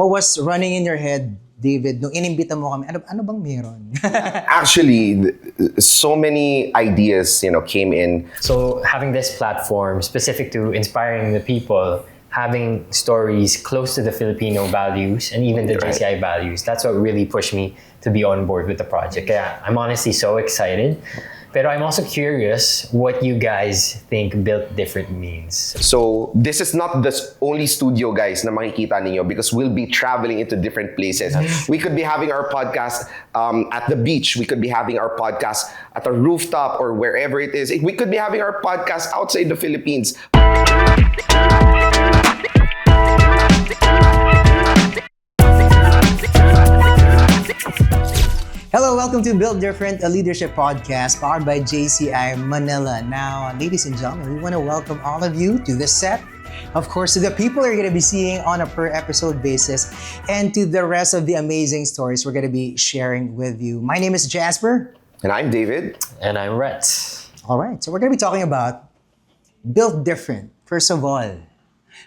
what was running in your head, David, nung inimbita mo kami? Ano bang meron? Actually, so many ideas, came in. So having this platform specific to inspiring the people, having stories close to the Filipino values and even the JCI values, that's what really pushed me to be on board with the project. Yeah, I'm honestly so excited. But I'm also curious what you guys think built different means. So this is not the only studio, guys, na makikita ninyo because we'll be traveling into different places. We could be having our podcast at the beach. We could be having our podcast at a rooftop or wherever it is. We could be having our podcast outside the Philippines. Hello, welcome to Build Different, a leadership podcast powered by JCI Manila. Now, ladies and gentlemen, we want to welcome all of you to the set. Of course, to the people you're going to be seeing on a per episode basis and to the rest of the amazing stories we're going to be sharing with you. My name is Jazper. And I'm David. And I'm Rhett. All right, so we're going to be talking about Build Different. First of all,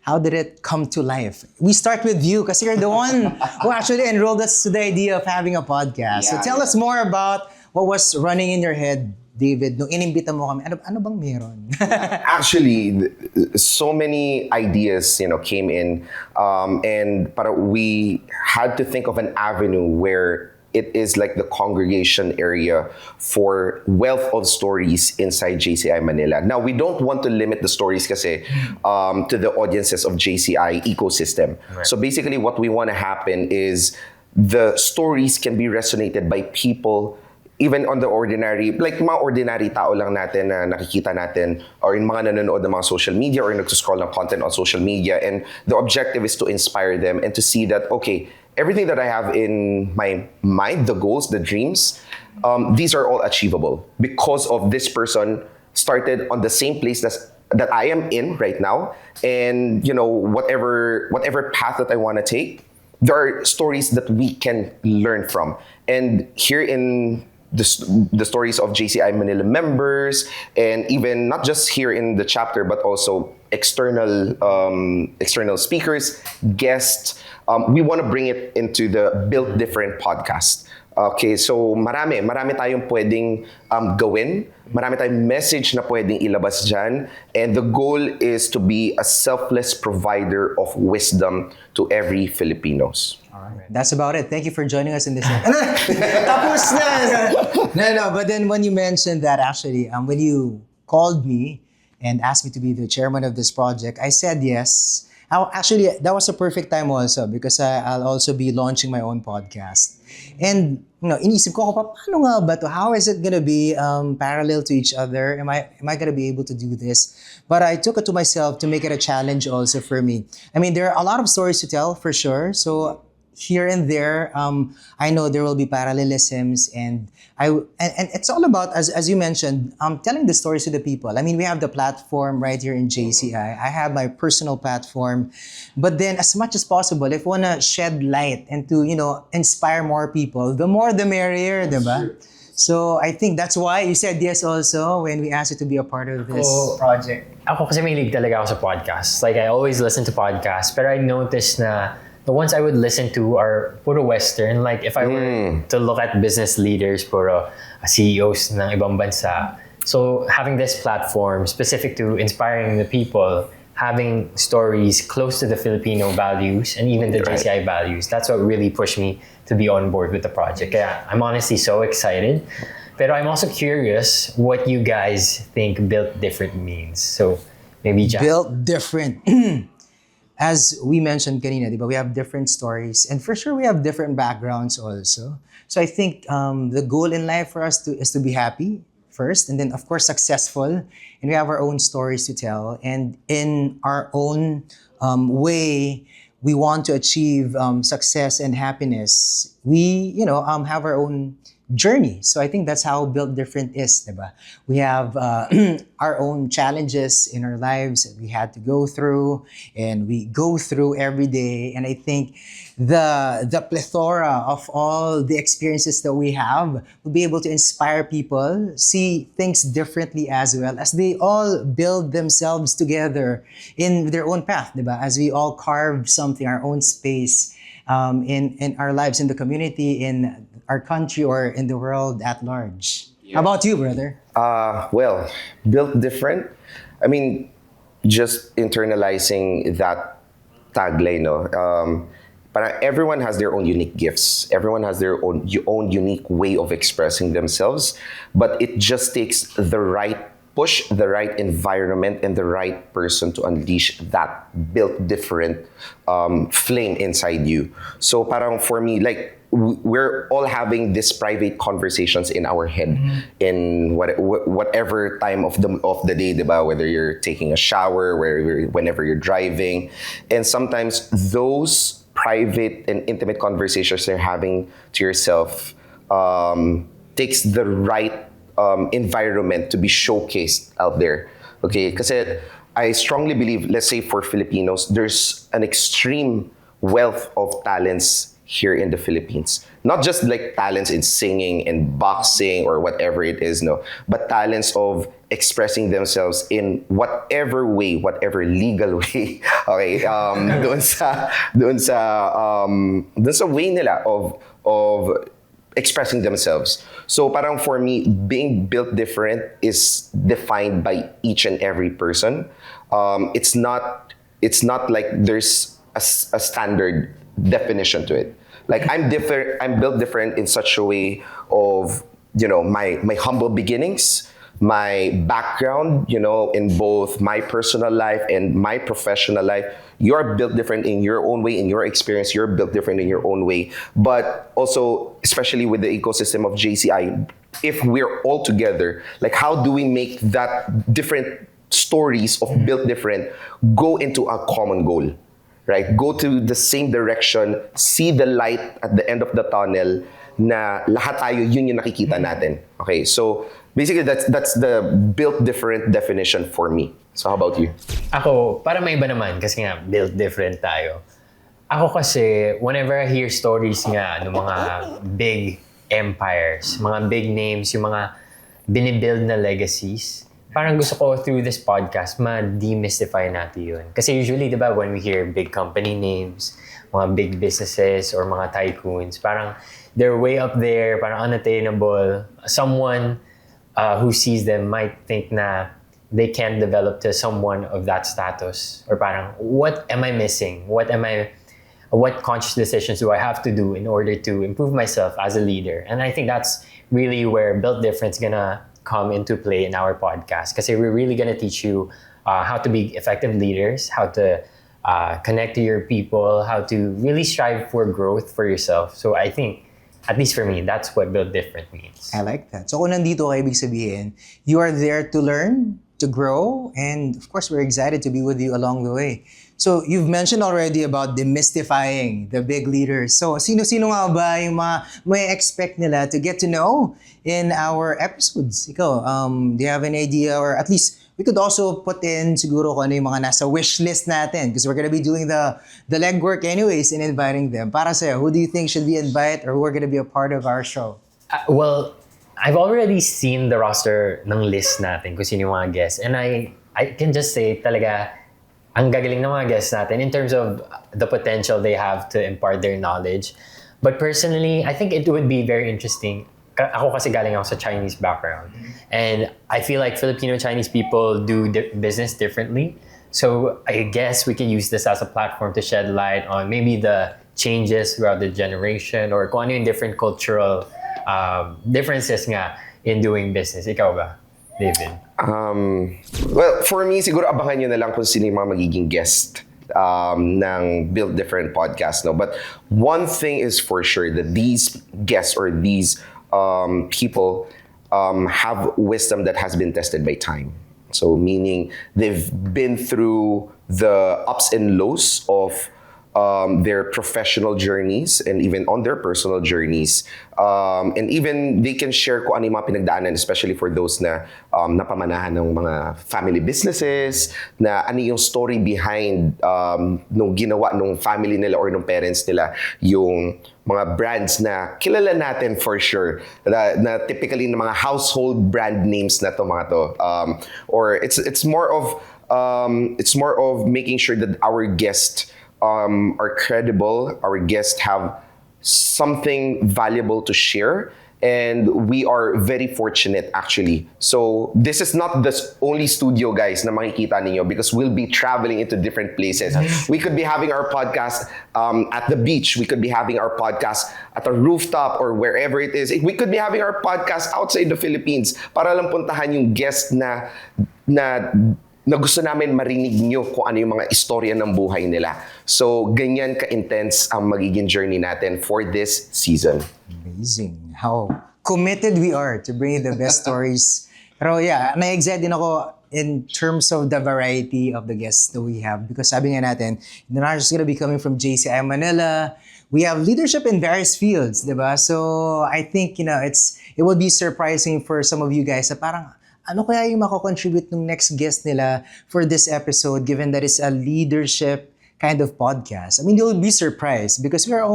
how did it come to life? We start with you because you're the one who actually enrolled us to the idea of having a podcast. So tell us more about what was running in your head, David, nung inimbita mo kami. Ano bang meron? Actually, so many ideas, came in, and we had to think of an avenue where it is like the congregation area for wealth of stories inside JCI Manila. Now, we don't want to limit the stories kasi to the audiences of JCI ecosystem. Right. So basically, what we want to happen is the stories can be resonated by people even on the ordinary, like mga ordinary tao lang natin na nakikita natin or in mga nanonood ng mga social media or nagsuscroll ng content on social media. And the objective is to inspire them and to see that, okay, everything that I have in my mind, the goals, the dreams, these are all achievable because of this person started on the same place that I am in right now. And, whatever path that I want to take, there are stories that we can learn from. And here in the stories of JCI Manila members, and even not just here in the chapter, but also external speakers, guests. We want to bring it into the Build Different podcast. Okay, so marami tayong pwedeng gawin. Marami tayong message na pwedeng ilabas dyan. And the goal is to be a selfless provider of wisdom to every Filipinos. That's about it. Thank you for joining us in this. Tapos na. No, but then when you mentioned that, actually, when you called me and asked me to be the chairman of this project, I said yes. Actually, that was a perfect time also because I'll also be launching my own podcast. And, inisip ko, paano nga ba to? How is it gonna be parallel to each other? Am I gonna be able to do this? But I took it to myself to make it a challenge also for me. I mean, there are a lot of stories to tell for sure. So here and there, I know there will be parallelisms, and it's all about, as you mentioned, telling the stories to the people. I mean, we have the platform right here in JCI. I have my personal platform, but then as much as possible, if we wanna shed light and to inspire more people, the more the merrier, diba? So I think that's why you said yes also when we asked you to be a part of this project. Ako kasi mahilig talaga ako sa podcasts. Like I always listen to podcasts, but I noticed na the ones I would listen to are puro Western. Like if I were to look at business leaders, puro CEOs ng ibang bansa. So having this platform specific to inspiring the people, having stories close to the Filipino values and even the JCI values, that's what really pushed me to be on board with the project. Yeah, I'm honestly so excited. But I'm also curious what you guys think built different means. So maybe Jack. Built different. As we mentioned kanina, diba, we have different stories, and for sure we have different backgrounds also. So I think the goal in life for us is to be happy first, and then of course successful, and we have our own stories to tell, and in our own way, we want to achieve success and happiness. We have our own journey. So I think that's how Built Different is, diba? We have our own challenges in our lives that we had to go through, and we go through every day. And I think the plethora of all the experiences that we have will be able to inspire people, see things differently as well, as they all build themselves together in their own path, diba? As we all carve something, our own space in our lives, in the community, in our country, or in the world at large. How about you, brother? Well, built different. I mean, just internalizing that tagline, no? Para everyone has their own unique gifts. Everyone has their own unique way of expressing themselves. But it just takes the right push, the right environment, and the right person to unleash that built different flame inside you. So parang for me, like, we're all having these private conversations in our head in whatever time of the day, diba? Whether you're taking a shower, whenever you're driving, and sometimes those private and intimate conversations you're having to yourself takes the right environment to be showcased out there. Okay, because I strongly believe, let's say for Filipinos, there's an extreme wealth of talents here in the Philippines. Not just like talents in singing and boxing or whatever it is, no, but talents of expressing themselves in whatever way, whatever legal way. Okay, doon sa way nila of expressing themselves. So parang for me, being built different is defined by each and every person. It's not like there's a standard definition to it. Like I'm different, I'm built different in such a way of, my humble beginnings, my background, in both my personal life and my professional life. You're built different in your own way, in your experience, you're built different in your own way. But also, especially with the ecosystem of JCI, if we're all together, like how do we make that different stories of built different go into a common goal? Right? Go to the same direction, see the light at the end of the tunnel na lahat tayo yun yung nakikita natin. Okay, so basically that's the built different definition for me. So how about you? Ako, para may iba naman, kasi nga, built different tayo. Ako kasi, whenever I hear stories nga ng mga big empires, mga big names, yung mga binibuild na legacies, parang gusto ko through this podcast, ma-demystify natin yun. Kasi usually, di ba, when we hear big company names, mga big businesses, or mga tycoons, parang they're way up there, parang unattainable. Someone who sees them might think na they can't develop to someone of that status. Or parang, what am I missing? What conscious decisions do I have to do in order to improve myself as a leader? And I think that's really where Built Different is gonna come into play in our podcast. Because we're really gonna teach you how to be effective leaders, how to connect to your people, how to really strive for growth for yourself. So I think, at least for me, that's what Build Different means. I like that. So kung nandito ka, ibig sabihin, you are there to learn, to grow, and of course, we're excited to be with you along the way. So you've mentioned already about demystifying the big leaders. So sino-sino nga ba yung mga may expect nila to get to know in our episodes? Ikaw, do you have an idea, or at least we could also put in siguro kung ano yung mga nasa wish list natin, because we're gonna be doing the legwork anyways in inviting them. Para sa'yo, who do you think should be invited or who are gonna be a part of our show? Well, I've already seen the roster ng list natin kung sino yung mga guests. And I can just say talaga, ang gagaling ng mga guests natin in terms of the potential they have to impart their knowledge. But personally, I think it would be very interesting. Ako kasi galing ako sa Chinese background. And I feel like Filipino-Chinese people do business differently. So I guess we can use this as a platform to shed light on maybe the changes throughout the generation or kung ano yung different cultural differences nga in doing business. Ikaw ba, David? Well, for me, siguro abangan nyo na lang kung sino yung mga magiging guest ng Build Different podcast. No? But one thing is for sure that these guests or these people have wisdom that has been tested by time. So meaning they've been through the ups and lows of their professional journeys and even on their personal journeys. And even they can share kung ano yung mga pinagdaanan, especially for those na napamanahan ng mga family businesses, na ano yung story behind nung ginawa nung family nila or nung parents nila, yung mga brands na kilala natin for sure, na typically ng mga household brand names na to mga to. Or it's more of making sure that our guest are credible, our guests have something valuable to share, and we are very fortunate actually. So this is not the only studio, guys, na makikita ninyo, because we'll be traveling into different places. We could be having our podcast at the beach. We could be having our podcast at a rooftop or wherever it is. We could be having our podcast outside the Philippines para lang puntahan yung guest na gusto namin marinig nyo kung ano yung mga istorya ng buhay nila. So, ganyan ka-intense ang magiging journey natin for this season. Amazing. How committed we are to bring you the best stories. Pero yeah, na-excite din ako in terms of the variety of the guests that we have. Because sabi nga natin, they're not just gonna be coming from JCI Manila. We have leadership in various fields, di ba? So, I think, it would be surprising for some of you guys na parang, ano kaya yung mako-contribute ng next guest nila for this episode, given that it's a leadership kind of podcast? I mean, you'll be surprised because we are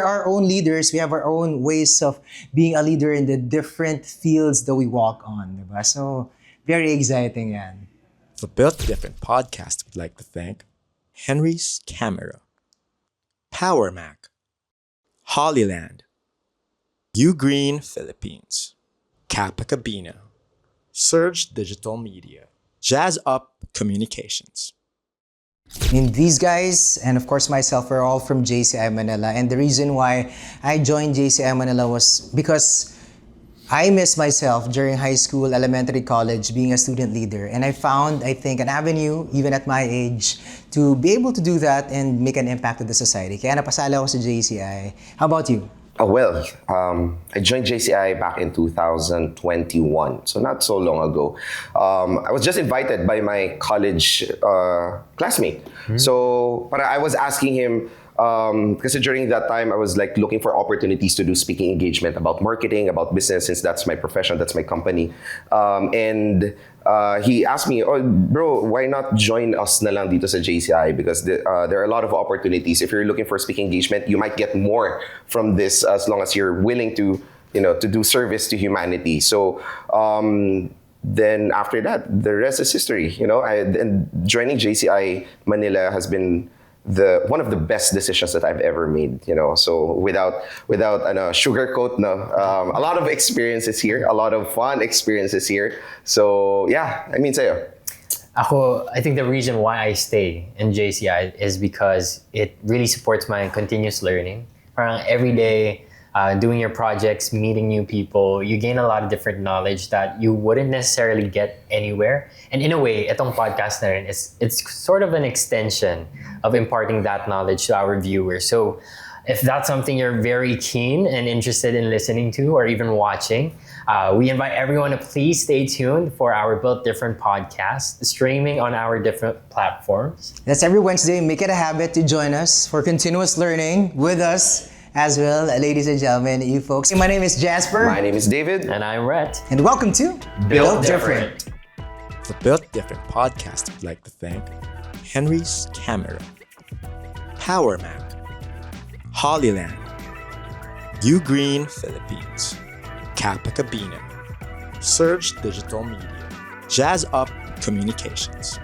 our own leaders. We have our own ways of being a leader in the different fields that we walk on, diba? So, very exciting yan. The Built Different podcast would like to thank Henry's Camera, Power Mac, Hollyland, U Green Philippines, Kappa Cabina, Surge Digital Media, Jazz Up Communications. I mean, these guys, and of course myself, are all from JCI Manila. And the reason why I joined JCI Manila was because I missed myself during high school, elementary, college, being a student leader. And I found, I think, an avenue, even at my age, to be able to do that and make an impact to the society. Kaya napasali ako sa JCI. How about you? I joined JCI back in 2021, so not so long ago. I was just invited by my college classmate. So I was asking him, because during that time I was like looking for opportunities to do speaking engagement about marketing, about business, since that's my profession, that's my company. And he asked me, "Oh, bro, why not join us na lang dito sa JCI? Because there are a lot of opportunities. If you're looking for speaking engagement, you might get more from this as long as you're willing to, to do service to humanity." So then after that, the rest is history. And joining JCI Manila has been one of the best decisions that I've ever made. So without sugarcoat, no, a lot of experiences here, a lot of fun experiences here. So yeah, I mean, sa'yo. I think the reason why I stay in JCI is because it really supports my continuous learning. Parang every day, doing your projects, meeting new people, you gain a lot of different knowledge that you wouldn't necessarily get anywhere. And in a way, itong podcast na rin, it's sort of an extension of imparting that knowledge to our viewers. So if that's something you're very keen and interested in listening to or even watching, we invite everyone to please stay tuned for our Built Different podcast, streaming on our different platforms. That's every Wednesday. Make it a habit to join us for continuous learning with us as well, ladies and gentlemen, you folks. My name is Jazper. My name is David. And I'm Rhett. And welcome to Built Different. The Built Different podcast would like to thank Henry's Camera, Power Mac, Hollyland, U Green Philippines, Kappa Cabina, Surge Digital Media, Jazz Up Communications.